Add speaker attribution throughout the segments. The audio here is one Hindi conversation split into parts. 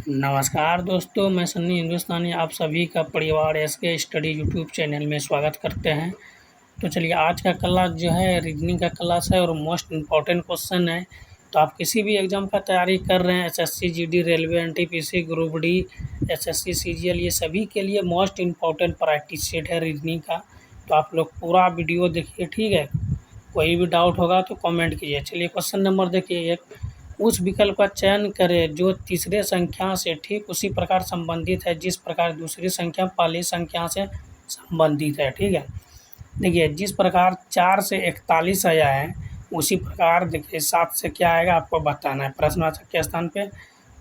Speaker 1: नमस्कार दोस्तों, मैं सन्नी हिंदुस्तानी आप सभी का परिवार एसके स्टडी यूट्यूब चैनल में स्वागत करते हैं। तो चलिए आज का क्लास जो है रीजनिंग का क्लास है और मोस्ट इम्पॉर्टेंट क्वेश्चन है। तो आप किसी भी एग्ज़ाम का तैयारी कर रहे हैं, SSC, GD, railway, NTPC, group D, SSC, CGL, ये सभी के लिए मोस्ट इम्पॉर्टेंट प्रैक्टिस सेट है रीजनिंग का। तो आप लोग पूरा वीडियो देखिए, ठीक है। कोई भी डाउट होगा तो कमेंट कीजिए। चलिए क्वेश्चन नंबर देखिए एक, उस विकल्प का चयन करें जो तीसरे संख्या से ठीक उसी प्रकार संबंधित है जिस प्रकार दूसरी संख्या पहली संख्या से संबंधित है। ठीक है, देखिए जिस प्रकार 4 से 41 आया है उसी प्रकार देखिए 7 से क्या आएगा आपको बताना है प्रश्नवाचक के स्थान पे।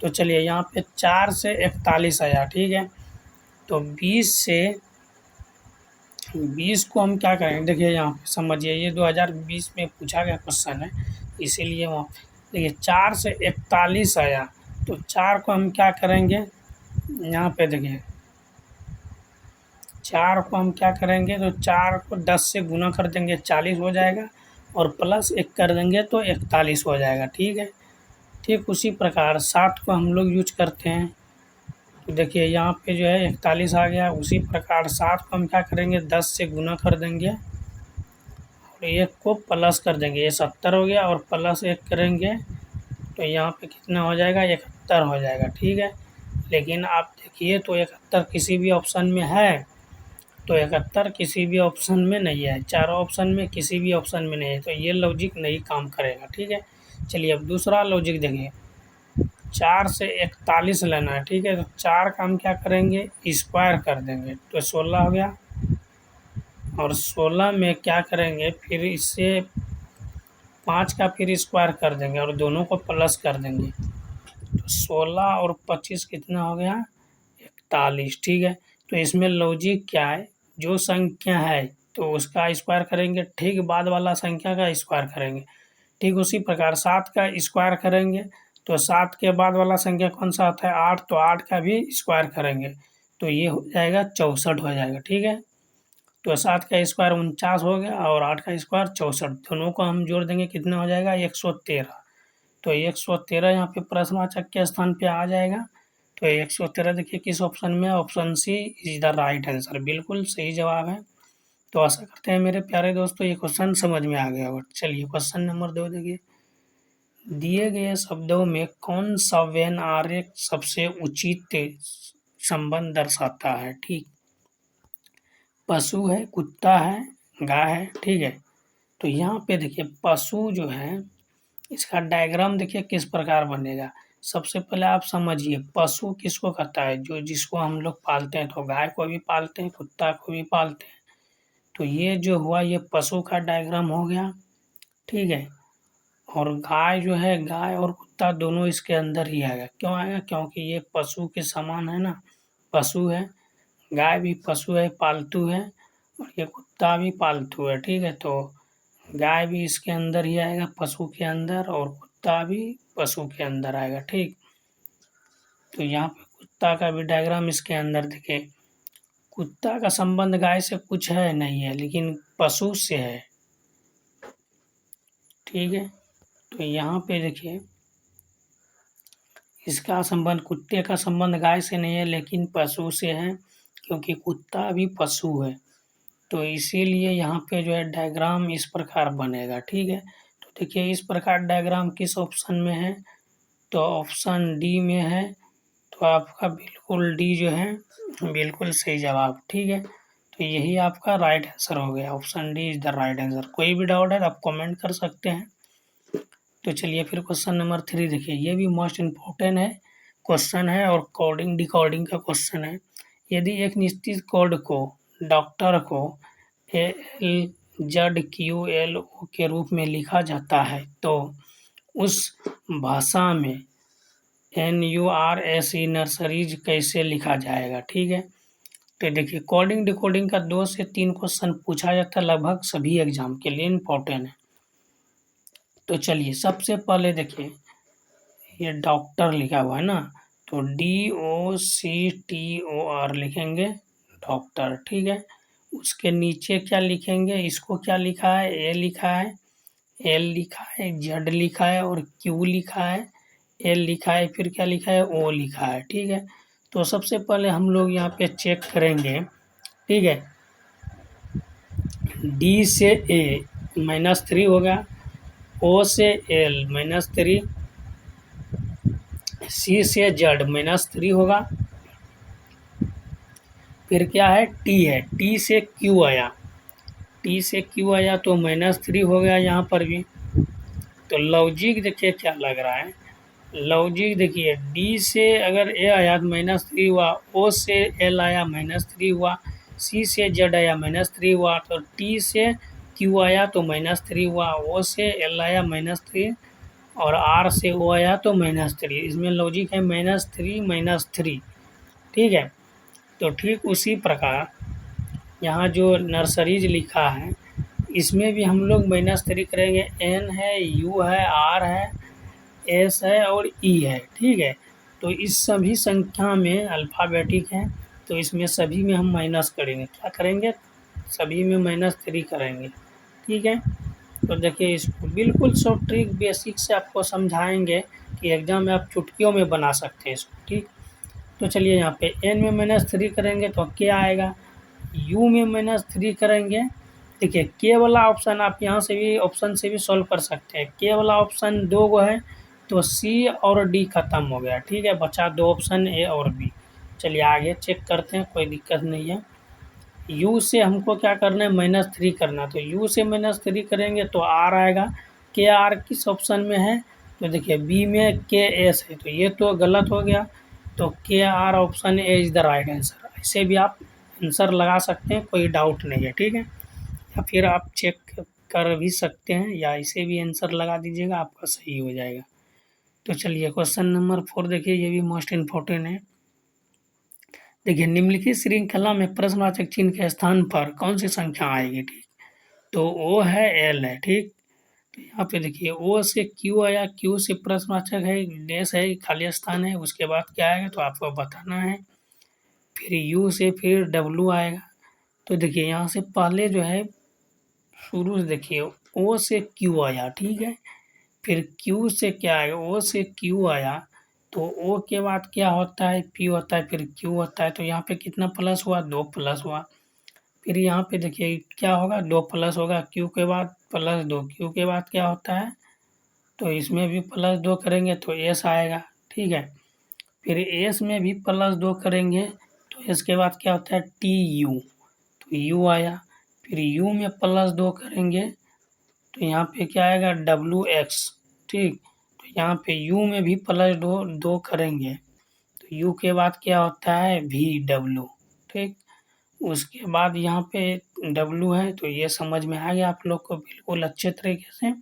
Speaker 1: तो चलिए यहाँ पे 4 से 41 आया, ठीक है। तो 20 को हम क्या करेंगे, देखिए यहाँ पे समझिए, ये 2020 में पूछा गया क्वेश्चन है, इसीलिए वहाँ देखिए 4 से 41 आया। तो 4 को हम क्या करेंगे, यहाँ पे देखिए 4 को हम क्या करेंगे, तो 4 को 10 से गुना कर देंगे 40 हो जाएगा और प्लस 1 कर देंगे तो 41 हो जाएगा। ठीक है, ठीक उसी प्रकार 7 को हम लोग यूज करते हैं। तो देखिए यहाँ पे जो है 41 आ गया, उसी प्रकार 7 को हम क्या करेंगे 10 से गुना कर देंगे और 1 को प्लस कर देंगे, ये 70 हो गया और प्लस 1 करेंगे तो यहाँ पे कितना हो जाएगा 71 हो जाएगा। ठीक है, लेकिन आप देखिए तो 71 किसी भी ऑप्शन में है, तो 71 किसी भी ऑप्शन में नहीं है, चारों ऑप्शन में किसी भी ऑप्शन में नहीं है, तो ये लॉजिक नहीं काम करेगा। ठीक है, चलिए अब दूसरा लॉजिक देखिए, 4 से 41 लेना है, ठीक है। तो 4 का हम क्या करेंगे स्क्वायर कर देंगे तो 16 हो गया और 16 में क्या करेंगे फिर इससे 5 का फिर स्क्वायर कर देंगे और दोनों को प्लस कर देंगे। तो 16 और 25 कितना हो गया 41। ठीक है, तो इसमें लॉजिक क्या है, जो संख्या है तो उसका स्क्वायर करेंगे, ठीक बाद वाला संख्या का स्क्वायर करेंगे। ठीक उसी प्रकार 7 का स्क्वायर करेंगे तो 7 के बाद वाला संख्या कौन सा आता है 8, तो 8 का भी स्क्वायर करेंगे तो ये हो जाएगा 64 हो जाएगा। ठीक है, तो 7 का स्क्वायर 49 हो गया और 8 का स्क्वायर 64, दोनों को हम जोड़ देंगे कितना हो जाएगा 113। तो 113 यहाँ पे प्रश्नवाचक के स्थान पे आ जाएगा। तो 113 देखिए किस ऑप्शन में है, option C is the right answer, बिल्कुल सही जवाब है। तो आशा करते हैं मेरे प्यारे दोस्तों ये क्वेश्चन समझ में आ गया होगा। चलिए क्वेश्चन नंबर 2 देखिए, दिए गए शब्दों में कौन सा व्यन आरेख सबसे उचित संबंध दर्शाता है। ठीक, पशु है, कुत्ता है, गाय है। ठीक है, तो यहाँ पे देखिए पशु जो है इसका डायग्राम देखिए किस प्रकार बनेगा। सबसे पहले आप समझिए पशु किसको कहता है, जो जिसको हम लोग पालते हैं, तो गाय को भी पालते हैं, कुत्ता को भी पालते हैं। तो ये जो हुआ ये पशु का डायग्राम हो गया। ठीक है, और गाय जो है, गाय और कुत्ता दोनों इसके अंदर ही आएगा। क्यों आएगा, क्योंकि ये पशु के समान है ना, पशु है, गाय भी पशु है, पालतू है, और ये कुत्ता भी पालतू है। ठीक है, तो गाय भी इसके अंदर ही आएगा पशु के अंदर और कुत्ता भी पशु के अंदर आएगा। ठीक, तो यहाँ पे कुत्ता का भी डायग्राम इसके अंदर देखिए, कुत्ता का संबंध गाय से कुछ है नहीं है लेकिन पशु से है। ठीक है, तो यहाँ पे देखिए इसका संबंध, कुत्ते का संबंध गाय से नहीं है लेकिन पशु से है, क्योंकि कुत्ता भी पशु है। तो इसीलिए यहाँ पे जो है डायग्राम इस प्रकार बनेगा। ठीक है, तो देखिए इस प्रकार डायग्राम किस ऑप्शन में है, तो ऑप्शन डी में है। तो आपका बिल्कुल डी जो है बिल्कुल सही जवाब। ठीक है, तो यही आपका राइट आंसर हो गया, option D is the right answer. कोई भी डाउट है तो आप कमेंट कर सकते हैं। तो चलिए फिर क्वेश्चन नंबर 3 देखिए, ये भी मोस्ट इम्पोर्टेंट है क्वेश्चन है और कोडिंग डिकोडिंग का क्वेश्चन है। यदि एक निश्चित कोड को डॉक्टर को ALZQLO के रूप में लिखा जाता है तो उस भाषा में NURSE नर्सरीज कैसे लिखा जाएगा। ठीक है, तो देखिए कोडिंग डिकोडिंग का 2 से 3 क्वेश्चन पूछा जाता है लगभग सभी एग्जाम के लिए, इम्पोर्टेंट है। तो चलिए सबसे पहले देखिए ये डॉक्टर लिखा हुआ है ना, तो DOCTOR लिखेंगे डॉक्टर। ठीक है, उसके नीचे क्या लिखेंगे, इसको क्या लिखा है, ए लिखा है, एल लिखा है, जेड लिखा है और क्यू लिखा है, एल लिखा है, फिर क्या लिखा है, ओ लिखा है, ठीक है। तो सबसे पहले हम लोग यहाँ पे चेक करेंगे, ठीक है। डी से ए -3 होगा, ओ से एल -3, सी से जेड -3 होगा, फिर क्या है, टी है, टी से क्यू आया, टी से क्यू आया तो -3 हो गया यहाँ पर भी। तो लॉजिक देखिए क्या लग रहा है, लॉजिक देखिए, डी से अगर ए आया तो -3 हुआ, ओ से एल आया -3 हुआ, सी से जेड आया -3 हुआ, तो टी से क्यू आया तो -3 हुआ, ओ से एल आया -3 और आर से ओ आया तो -3। इसमें लॉजिक है -3 ठीक है। तो ठीक उसी प्रकार यहाँ जो नर्सरीज लिखा है इसमें भी हम लोग -3 करेंगे। एन है, यू है, आर है, एस है और ई है, ठीक है। तो इस सभी संख्या में अल्फ़ाबेटिक है, तो इसमें सभी में हम माइनस करेंगे, क्या करेंगे, सभी में -3 करेंगे, ठीक है। तो देखिए इसको बिल्कुल शॉर्ट ट्रिक बेसिक से आपको समझाएंगे कि एग्ज़ाम में आप चुटकियों में बना सकते हैं इसको, ठीक। तो चलिए यहाँ पे एन में -3 करेंगे तो क्या आएगा, यू में -3 करेंगे। देखिए के वाला ऑप्शन आप यहाँ से भी ऑप्शन से भी सॉल्व कर सकते हैं, के वाला ऑप्शन 2 गो है तो सी और डी खत्म हो गया, ठीक है, बचा 2 ऑप्शन ए और बी। चलिए आगे चेक करते हैं, कोई दिक्कत नहीं है। यू से हमको क्या करना है, -3 करना, तो यू से -3 करेंगे तो आर आएगा। के आर किस ऑप्शन में है, तो देखिए बी में के एस है, तो ये तो गलत हो गया, तो के आर option A is the right answer. ऐसे भी आप आंसर लगा सकते हैं, कोई डाउट नहीं है, ठीक है। या फिर आप चेक कर भी सकते हैं या इसे भी आंसर लगा दीजिएगा, आपका सही हो जाएगा। तो चलिए क्वेश्चन नंबर 4 देखिए, ये भी मोस्ट इम्पोर्टेंट है। देखिए निम्नलिखित श्रृंखला में प्रश्नवाचक चिन्ह के स्थान पर कौन सी संख्या आएगी, ठीक। तो ओ है, एल है, ठीक। तो यहाँ पे देखिए ओ से क्यू आया, क्यू से प्रश्नवाचक है, डैश है, खाली स्थान है, उसके बाद क्या आएगा तो आपको बताना है। फिर यू से फिर डब्लू आएगा। तो देखिए यहाँ से पहले जो है शुरू से देखिए ओ से क्यू आया, ठीक है। फिर क्यू से क्या आएगा, ओ से क्यू आया तो ओ के बाद क्या होता है, पी होता है, फिर क्यू होता है, तो यहाँ पे कितना प्लस हुआ, 2 प्लस हुआ। फिर यहाँ पे देखिए क्या होगा, 2 प्लस होगा, क्यू के बाद +2, क्यू के बाद क्या होता है, तो इसमें भी +2 करेंगे तो एस आएगा, ठीक है। फिर एस में भी +2 करेंगे तो एस के बाद क्या होता है, टी यू, तो यू आया। फिर यू में +2 करेंगे तो यहाँ पे क्या आएगा, डब्लू एक्स, ठीक। तो यहाँ पे यू में भी +2 करेंगे तो यू के बाद क्या होता है, वी डब्लू, ठीक। उसके बाद यहाँ पे डब्लू है, तो ये समझ में आ गया आप लोग को बिल्कुल अच्छे तरीके से।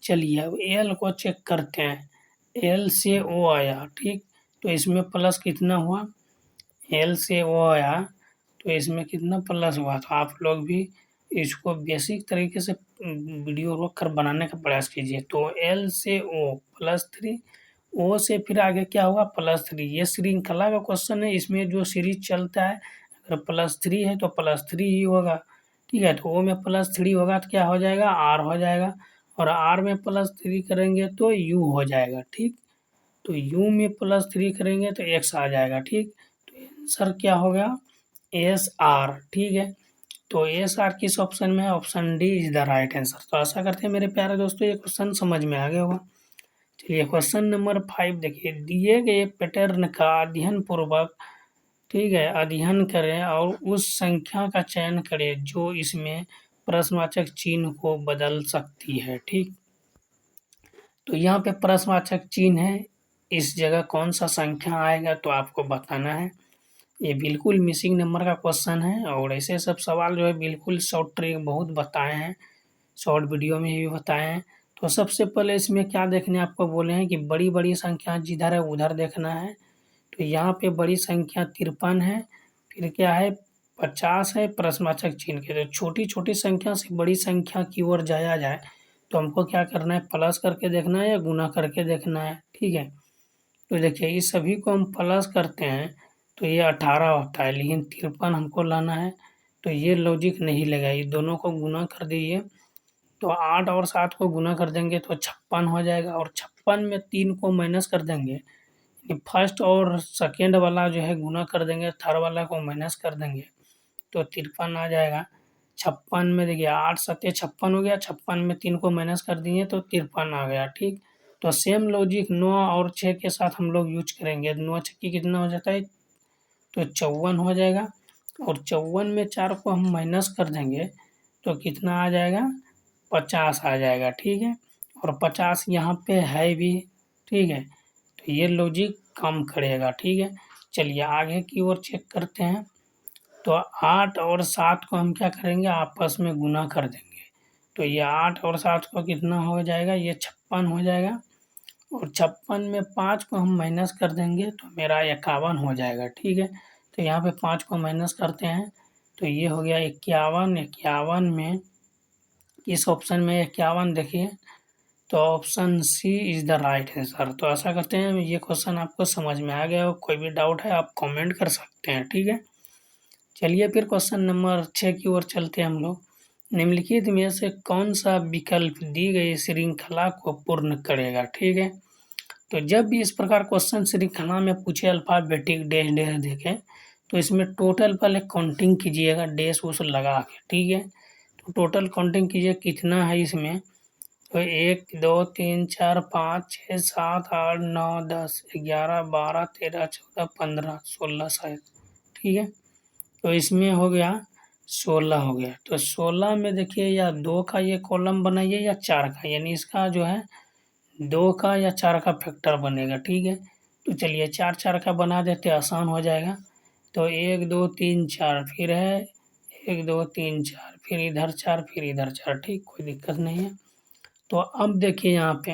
Speaker 1: चलिए अब एल को चेक करते हैं, एल से ओ आया, ठीक। तो इसमें प्लस कितना हुआ, एल से ओ आया तो इसमें कितना प्लस हुआ, तो आप लोग भी इसको बेसिक तरीके से वीडियो रोक कर बनाने का प्रयास कीजिए। तो एल से ओ +3, ओ से फिर आगे क्या होगा, +3। ये श्रृंखला का क्वेश्चन है, इसमें जो सीरीज चलता है अगर +3 है तो +3 ही होगा, ठीक है। तो ओ में +3 होगा तो क्या हो जाएगा, आर हो जाएगा, और आर में +3 करेंगे तो यू हो जाएगा, ठीक। तो यू में +3 करेंगे तो एक्स आ जाएगा, ठीक। तो आंसर क्या होगा, एस आर, ठीक है। तो एस आर किस ऑप्शन में है, option D is the right answer. तो आशा करते हैं मेरे प्यारे दोस्तों ये क्वेश्चन समझ में आ गया होगा। चलिए क्वेश्चन नंबर 5 देखिए, दिए गए पैटर्न का अध्ययन पूर्वक, ठीक है, अध्ययन करें और उस संख्या का चयन करें जो इसमें प्रश्नवाचक चिन्ह को बदल सकती है, ठीक। तो यहाँ पे प्रश्नवाचक चिन्ह है, इस जगह कौन सा संख्या आएगा तो आपको बताना है। ये बिल्कुल मिसिंग नंबर का क्वेश्चन है और ऐसे सब सवाल जो है बिल्कुल शॉर्ट ट्रिक बहुत बताए हैं, शॉर्ट वीडियो में भी बताए हैं। तो सबसे पहले इसमें क्या देखने आपको बोले हैं कि बड़ी-बड़ी संख्या जिधर है उधर देखना है। तो यहाँ पे बड़ी संख्या 53 है, फिर क्या है 50 है प्रश्नवाचक चिन्ह के। तो छोटी-छोटी संख्या से बड़ी संख्या की ओर जाया जाए तो हमको क्या करना है, प्लस करके देखना है या गुणा करके देखना है, ठीक है। तो देखिए इस सभी को हम प्लस करते हैं तो ये 18 होता है, लेकिन 53 हमको लाना है, तो ये लॉजिक नहीं लगा, ये दोनों को गुणा कर दीजिए तो 8 और 7 को गुना कर देंगे तो 56 हो जाएगा, और 56 में 3 को माइनस कर देंगे, फर्स्ट और सेकेंड वाला जो है गुना कर देंगे, थर्ड वाला को माइनस कर देंगे तो 53 आ जाएगा। 56 में देखिए 8 सत्ते 56 हो गया, 56 में 3 को माइनस कर दिए तो 53 आ गया, ठीक। तो सेम लॉजिक 9 और 6 के साथ हम लोग यूज करेंगे। 9 छक्के कितना हो जाता है, तो 54 हो जाएगा, और 54 में 4 को हम माइनस कर देंगे तो कितना आ जाएगा, 50 आ जाएगा, ठीक है। और 50 यहाँ पे है भी, ठीक है। तो ये लॉजिक काम करेगा, ठीक है। चलिए आगे की ओर चेक करते हैं। तो 8 और 7 को हम क्या करेंगे, आपस में गुना कर देंगे। तो ये 8 और 7 को कितना हो जाएगा, ये 56 हो जाएगा, और 56 में 5 को हम माइनस कर देंगे तो मेरा 51 हो जाएगा, ठीक है। तो यहाँ पे 5 को माइनस करते हैं तो ये हो गया 51। 51 में किस ऑप्शन में 51 देखिए, तो option C is the right answer. तो ऐसा करते हैं, ये क्वेश्चन आपको समझ में आ गया हो, कोई भी डाउट है आप कमेंट कर सकते हैं, ठीक है। चलिए फिर क्वेश्चन नंबर 6 की ओर चलते हैं हम लोग। निम्नलिखित में से कौन सा विकल्प दी गई श्रृंखला को पूर्ण करेगा, ठीक है। तो जब भी इस प्रकार क्वेश्चन श्रृंखला में पूछे अल्फाबेटिक डैश डैश देखें तो इसमें टोटल पहले काउंटिंग कीजिएगा डैश उस लगा के, ठीक है। तो टोटल काउंटिंग कीजिए कितना है इसमें, तो 1 2 3 4 5 6 7 8 9 10 11 12 13 14 15 16 शायद, ठीक है। तो इसमें हो गया 16 हो गया। तो 16 में देखिए या 2 का ये कॉलम बनाइए या 4 का, यानी इसका जो है 2 का या 4 का फैक्टर बनेगा, ठीक है। तो चलिए 4 4 का बना देते, आसान हो जाएगा। तो 1 2 3 4 फिर है 1 2 3 4, फिर इधर 4 फिर इधर 4, ठीक, कोई दिक्कत नहीं है। तो अब देखिए यहाँ पे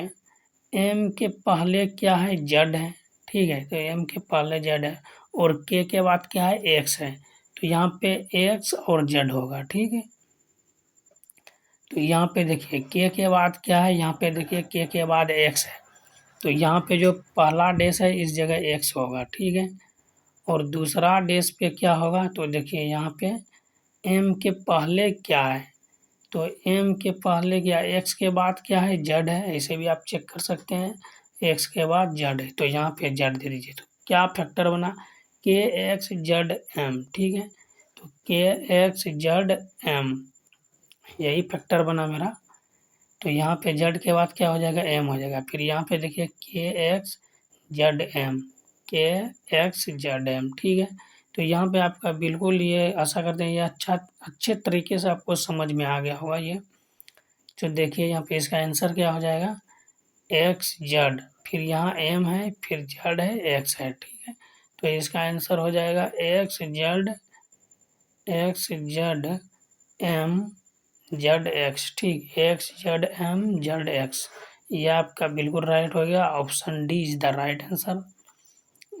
Speaker 1: एम के पहले क्या है, जेड है, ठीक है। तो एम के पहले जेड है और के बाद क्या है, एक्स है। तो यहाँ पे एक्स और जेड होगा, ठीक है। तो यहाँ पे देखिए के बाद क्या है, यहाँ पे देखिए के बाद एक्स है। तो यहाँ पे जो पहला डैश है इस जगह एक्स होगा, ठीक है। और दूसरा डैश पे क्या होगा, तो देखिए यहाँ पे एम के पहले क्या है, तो एम के पहले क्या, एक्स के बाद क्या है, जेड है। ऐसे भी आप चेक कर सकते हैं, एक्स के बाद जेड है, तो यहाँ पे जेड दे दीजिए। तो क्या फैक्टर बना, के एक्स जेड एम, ठीक है। तो के एक्स जेड एम, यही फैक्टर बना मेरा। तो यहाँ पे जेड के बाद क्या हो जाएगा, एम हो जाएगा। फिर यहाँ पे देखिए के एक्स जेड एम, के एक्स जेड एम, ठीक है। तो यहाँ पे आपका बिल्कुल ये आशा करते हैं ये अच्छे तरीके से आपको समझ में आ गया होगा ये। तो देखिए यहाँ पे इसका आंसर क्या हो जाएगा, एक्स जेड, फिर यहाँ एम है फिर जेड है एक्स है, ठीक है। तो इसका आंसर हो जाएगा x z m z x, ठीक, x z m z x. ये आपका बिल्कुल राइट हो गया, option D is the right answer.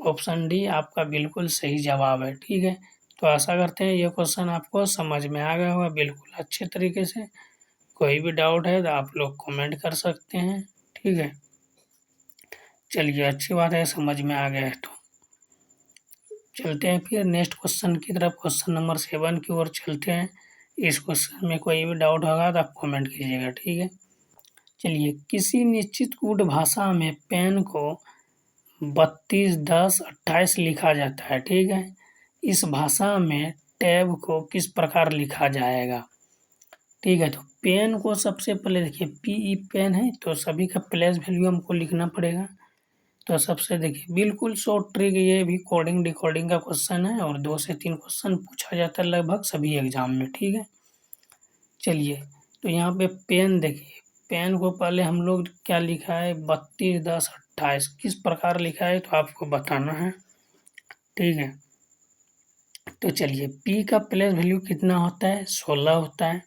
Speaker 1: Option D आपका बिल्कुल सही जवाब है, ठीक है। तो आशा करते हैं ये क्वेश्चन आपको समझ में आ गया होगा बिल्कुल अच्छे तरीके से। कोई भी डाउट है तो आप लोग कमेंट कर सकते हैं, ठीक है। चलिए अच्छी बात है, समझ में आ गया है। तो चलते हैं फिर नेक्स्ट क्वेश्चन की तरफ, क्वेश्चन नंबर 7 की ओर चलते हैं। इस क्वेश्चन में कोई भी डाउट होगा तो आप कमेंट कीजिएगा, ठीक है। चलिए, किसी निश्चित कूट भाषा में पेन को 32 10 28 लिखा जाता है, ठीक है। इस भाषा में टैब को किस प्रकार लिखा जाएगा, ठीक है। तो पेन को सबसे पहले देखिए पी पेन है तो सभी का प्लेस वैल्यू हमको लिखना पड़ेगा। तो सबसे देखिए बिल्कुल शॉर्ट ट्रिक, ये भी कोडिंग डिकोडिंग का क्वेश्चन है और 2 से 3 क्वेश्चन पूछा जाता है लगभग सभी एग्जाम में, ठीक है। चलिए, तो यहाँ पे पेन देखिए, पेन को पहले हम लोग क्या लिखा है, 32 10 28 किस प्रकार लिखा है तो आपको बताना है, ठीक है। तो चलिए पी का प्लेस वैल्यू कितना होता है, 16 होता है।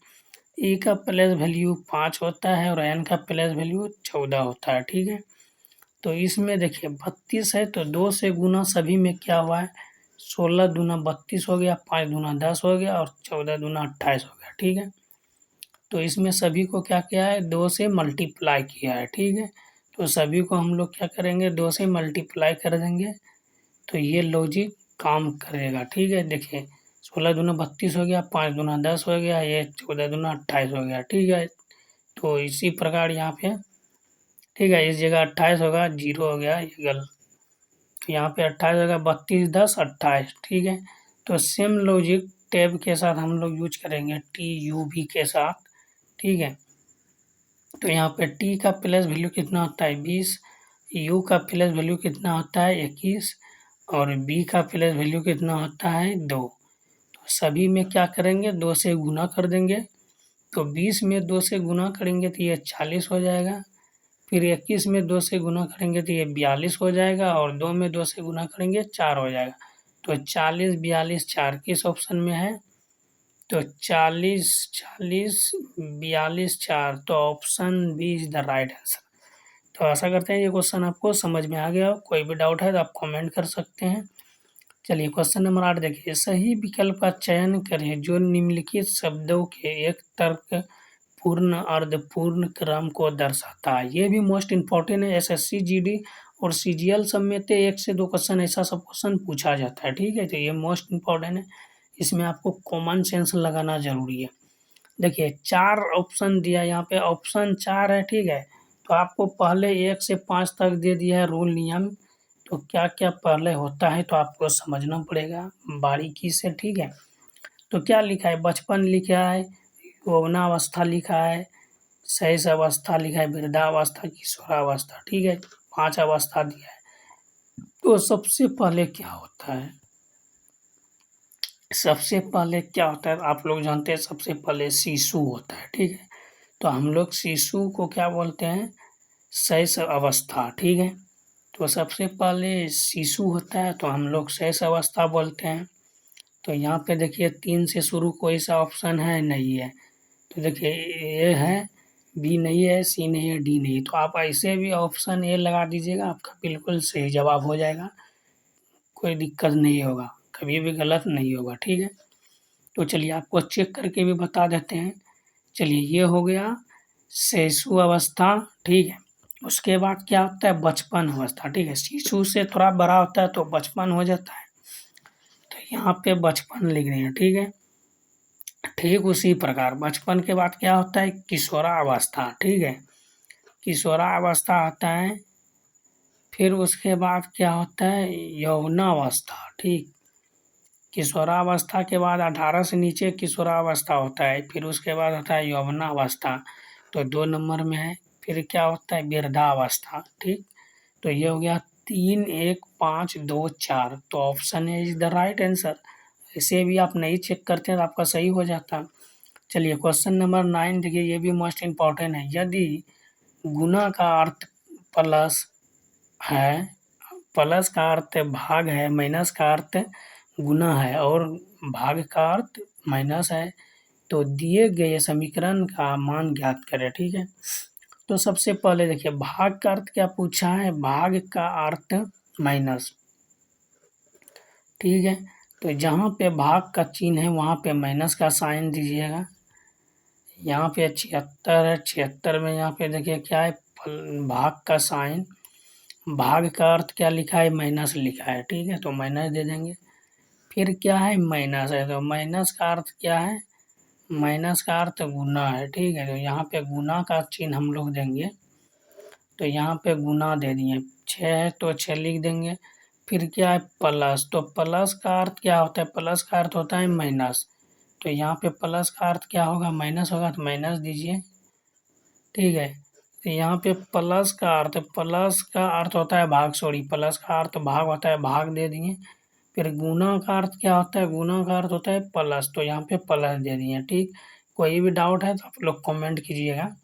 Speaker 1: ई का प्लेस वैल्यू 5 होता है और एन का प्लेस वैल्यू 14 होता है, ठीक है। तो इसमें देखिए 32 है तो 2 से गुना सभी में क्या हुआ है, 16 दूना 32 हो गया, 5 दूना 10 हो गया और 14 दूना 28 हो गया, ठीक है। तो इसमें सभी को क्या किया है, 2 से मल्टीप्लाई किया है, ठीक है। तो सभी को हम लोग क्या करेंगे, 2 से मल्टीप्लाई कर देंगे तो ये लॉजिक काम करेगा, ठीक है। देखिए 16 दूना 32 हो गया, 5 दूना 10 हो गया, ये 14 दूना 28 हो गया, ठीक है। तो इसी प्रकार यहाँ पे ठीक है, इस जगह 28 होगा, 0 हो गया, ये गलत। तो यहाँ पे 28 होगा, 32 10 28, ठीक है। तो सेम लॉजिक टैब के साथ हम लोग यूज करेंगे, TUV के साथ, ठीक है। तो यहाँ पे T का प्लस वैल्यू कितना होता है 20, U का प्लस वैल्यू कितना होता है 21 और B का प्लस वैल्यू कितना होता है 2। तो सभी में क्या करेंगे, 2 से गुना कर देंगे। तो 20 में 2 से गुना करेंगे तो ये 40 हो जाएगा। फिर 21 में 2 से गुना करेंगे तो ये 42 हो जाएगा और 2 में 2 से गुना करेंगे 4 हो जाएगा। तो 40 42 4 किस ऑप्शन में है, तो 40 40 42 4, तो option B is the right answer. तो आशा करते हैं ये क्वेश्चन आपको समझ में आ गया हो। कोई भी डाउट है तो आप कमेंट कर सकते हैं। चलिए क्वेश्चन नंबर 8 देखिए, सही विकल्प का चयन करें जो निम्नलिखित शब्दों के एक तर्क पूर्ण अर्धपूर्ण क्रम को दर्शाता है। ये भी मोस्ट इम्पॉर्टेंट है, SSC GD और CGL सब में तो 1 से 2 क्वेश्चन ऐसा सब क्वेश्चन पूछा जाता है, ठीक है। तो ये मोस्ट इम्पॉर्टेंट है, इसमें आपको कॉमन सेंस लगाना जरूरी है। देखिए 4 ऑप्शन दिया, यहाँ पे ऑप्शन 4 है, ठीक है। तो आपको पहले 1 से 5 तक दे दिया है रूल नियम, तो क्या क्या पहले होता है तो आपको समझना पड़ेगा बारीकी से, ठीक है। तो क्या लिखा है, बचपन लिखा है, यौवनावस्था लिखा है, शैशव अवस्था लिखा है, वृद्धावस्था, किशोरावस्था, ठीक है। 5 अवस्था दिया है। तो सबसे पहले क्या होता है, सबसे पहले क्या होता है आप लोग जानते हैं, सबसे पहले शिशु होता है, ठीक है। तो हम लोग शिशु को क्या बोलते हैं, शैशव अवस्था, ठीक है। तो सबसे पहले शिशु होता है तो हम लोग शैशव अवस्था बोलते हैं। तो यहाँ पे देखिए 3 से शुरू कोई सा ऑप्शन है नहीं है। तो देखिए ए है, बी नहीं है, सी नहीं है, डी नहीं है। तो आप ऐसे भी ऑप्शन ए लगा दीजिएगा, आपका बिल्कुल सही जवाब हो जाएगा, कोई दिक्कत नहीं होगा, कभी भी गलत नहीं होगा, ठीक है। तो चलिए आपको चेक करके भी बता देते हैं। चलिए ये हो गया शिशु अवस्था, ठीक है। उसके बाद क्या होता है, बचपन अवस्था, ठीक है। शिशु से थोड़ा बड़ा होता है तो बचपन हो जाता है, तो यहाँ पे बचपन लिख रहे हैं, ठीक है। ठीक उसी प्रकार बचपन के बाद क्या होता है, किशोरावस्था, ठीक है। किशोरावस्था आता है, फिर उसके बाद क्या होता है, यौवनावस्था, ठीक। किशोरावस्था के बाद 18 से नीचे किशोरावस्था होता है, फिर उसके बाद होता है यौवनावस्था, तो 2 नंबर में है। फिर क्या होता है, वृद्धावस्था, ठीक। तो ये हो गया 3 1 5 2 4, तो option A is the right answer. इसे भी आप नहीं चेक करते हैं तो आपका सही हो जाता। चलिए क्वेश्चन नंबर 9 देखिए, ये भी मोस्ट इम्पॉर्टेंट है। यदि गुना का अर्थ प्लस है, प्लस का अर्थ भाग है, माइनस का अर्थ गुना है और भाग का अर्थ माइनस है, तो दिए गए समीकरण का मान ज्ञात करें, ठीक है। तो सबसे पहले देखिए भाग का अर्थ क्या पूछा है, भाग का अर्थ माइनस, ठीक है। तो जहाँ पे भाग का चिन्ह है वहाँ पे माइनस का साइन दीजिएगा। यहाँ पे 76 है, 76 में यहाँ पे देखिए क्या है, भाग का साइन, भाग का अर्थ क्या लिखा है, माइनस लिखा है, ठीक है। तो माइनस दे देंगे। फिर क्या है, माइनस है, तो माइनस का अर्थ क्या है, माइनस का अर्थ गुना है, ठीक है। तो यहाँ पे गुना का चिन्ह हम लोग देंगे, तो यहाँ पे गुना दे दिए, 6 है तो 6 लिख देंगे। फिर क्या है, प्लस, तो प्लस का अर्थ क्या होता है, प्लस का अर्थ होता है माइनस, तो यहाँ पे प्लस का अर्थ क्या होगा, माइनस होगा, तो माइनस दीजिए, ठीक है। तो यहाँ पे प्लस का अर्थ होता है भाग, सॉरी प्लस का अर्थ भाग होता है, भाग दे दिए। फिर गुना का अर्थ क्या होता है, गुना का अर्थ होता है प्लस, तो यहाँ पे प्लस दे दिए, ठीक। कोई भी डाउट है तो आप लोग कमेंट कीजिएगा।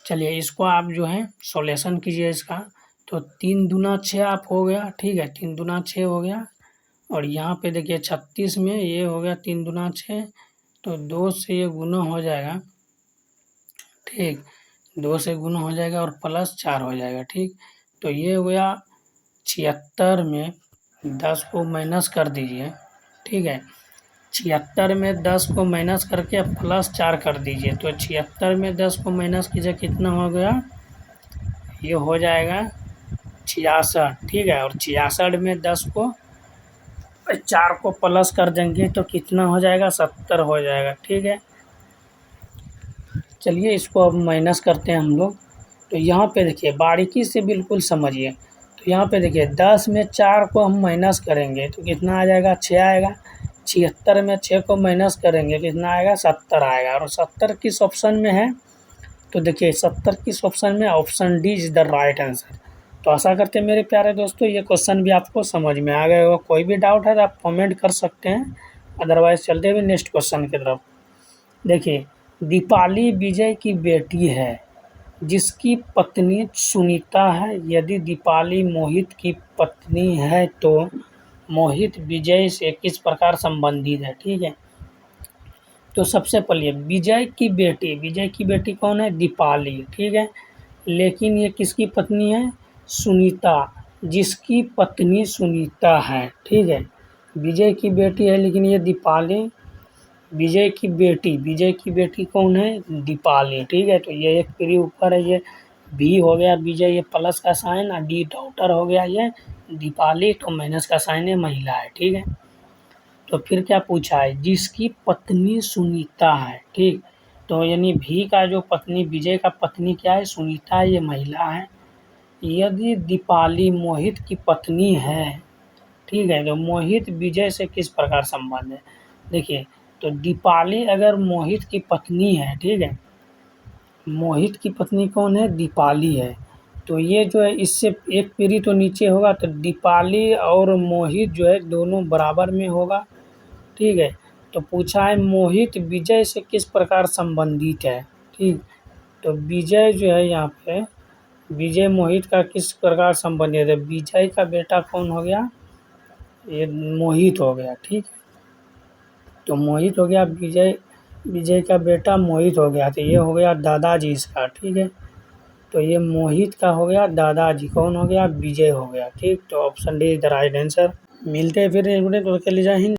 Speaker 1: चलिए इसको आप जो है सॉल्यूशन कीजिए इसका। तो 3 दूना 6 आप हो गया, ठीक है, 3 दूना 6 हो गया। और यहाँ पे देखिए 36 में ये हो गया 3 दूना 6, तो 2 से ये गुना हो जाएगा, ठीक, 2 से गुना हो जाएगा और प्लस 4 हो जाएगा, ठीक। तो ये हो गया 76 में 10 को माइनस कर दीजिए, ठीक है। 76 में 10 को माइनस करके प्लस 4 कर दीजिए, तो 76 में 10 को माइनस कीजिए, कितना हो गया, ये हो जाएगा 66, ठीक है। और 66 में 10 को 4 को प्लस कर देंगे तो कितना हो जाएगा, 70 हो जाएगा, ठीक है। चलिए इसको अब माइनस करते हैं हम लोग। तो यहाँ पे देखिए बारीकी से बिल्कुल समझिए। तो यहाँ पे देखिए 10 में 4 को हम माइनस करेंगे तो कितना आ जाएगा, 6 आएगा। 76 में 6 को माइनस करेंगे कितना आएगा, 70 आएगा। और 70 किस ऑप्शन में है, तो देखिए 70 किस ऑप्शन में, option D is the right answer. तो आशा करते हैं मेरे प्यारे दोस्तों ये क्वेश्चन भी आपको समझ में आ गया होगा। कोई भी डाउट है तो आप कमेंट कर सकते हैं, अदरवाइज़ चलते हुए नेक्स्ट क्वेश्चन की तरफ। देखिए दीपाली विजय की बेटी है जिसकी पत्नी सुनीता है। यदि दीपाली मोहित की पत्नी है तो मोहित विजय से किस प्रकार संबंधित है। ठीक है, तो सबसे पहले विजय की बेटी कौन है, दीपाली। ठीक है, लेकिन ये किसकी पत्नी है, सुनीता, जिसकी पत्नी सुनीता है। ठीक है, विजय की बेटी है लेकिन ये दीपाली, विजय की बेटी कौन है, दीपाली। ठीक है, तो ये एक पीढ़ी ऊपर है, ये बी हो गया विजय, ये प्लस का साइन, और डी डॉटर हो गया ये दीपाली, तो माइनस का साइन है, महिला है। ठीक है, तो फिर क्या पूछा है, जिसकी पत्नी सुनीता है। ठीक, तो यानी भी का जो पत्नी, विजय का पत्नी क्या है, सुनीता, ये महिला है। यदि दीपाली मोहित की पत्नी है, ठीक है, तो मोहित विजय से किस प्रकार संबंध है। देखिए तो दीपाली अगर मोहित की पत्नी है, ठीक है, मोहित की पत्नी कौन है, दीपाली है, तो ये जो है इससे एक पीढ़ी तो नीचे होगा, तो दीपाली और मोहित जो है दोनों बराबर में होगा। ठीक है, तो पूछा है मोहित विजय से किस प्रकार संबंधित है। ठीक, तो विजय जो है यहाँ पे, विजय मोहित का किस प्रकार संबंधित है, विजय का बेटा कौन हो गया, ये मोहित हो गया। ठीक, तो मोहित हो गया, विजय का बेटा मोहित हो गया, तो ये हो गया दादाजी इसका। ठीक है, तो ये मोहित का हो गया दादाजी, कौन हो गया, विजय हो गया। ठीक, तो option D is the right answer. मिलते हैं फिर, तो के लिए जय हिंद।